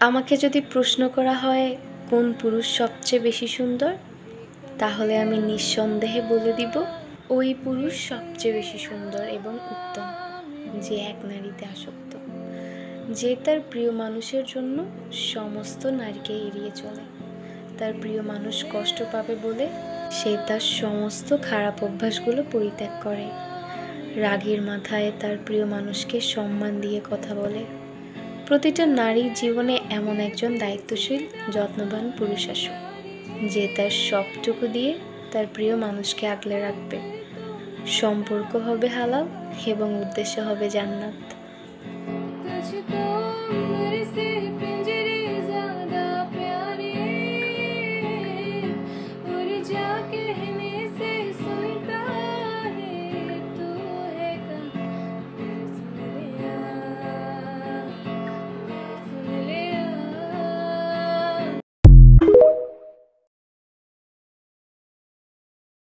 আমাকে যদি প্রশ্ন করা হয় কোন পুরুষ সবচেয়ে বেশি সুন্দর, তাহলে আমি নিঃসন্দেহে বলে দিব ওই পুরুষ সবচেয়ে বেশি সুন্দর এবং উত্তম যে এক নারীতে আসক্ত, যে তার প্রিয় মানুষের জন্য সমস্ত নারীকে এড়িয়ে চলে। তার প্রিয় মানুষ কষ্ট পাবে বলে সে তার সমস্ত খারাপ অভ্যাসগুলো পরিত্যাগ করে। রাগের মাথায় তার প্রিয় মানুষকে সম্মান দিয়ে কথা বলে। প্রতিটা নারীর জীবনে এমন একজন দায়িত্বশীল যত্নবান পুরুষ আসুক, যে তার সবটুকু দিয়ে তার প্রিয় মানুষকে আগলে রাখবে। সম্পর্ক হবে হালাল এবং উদ্দেশ্য হবে জান্নাত।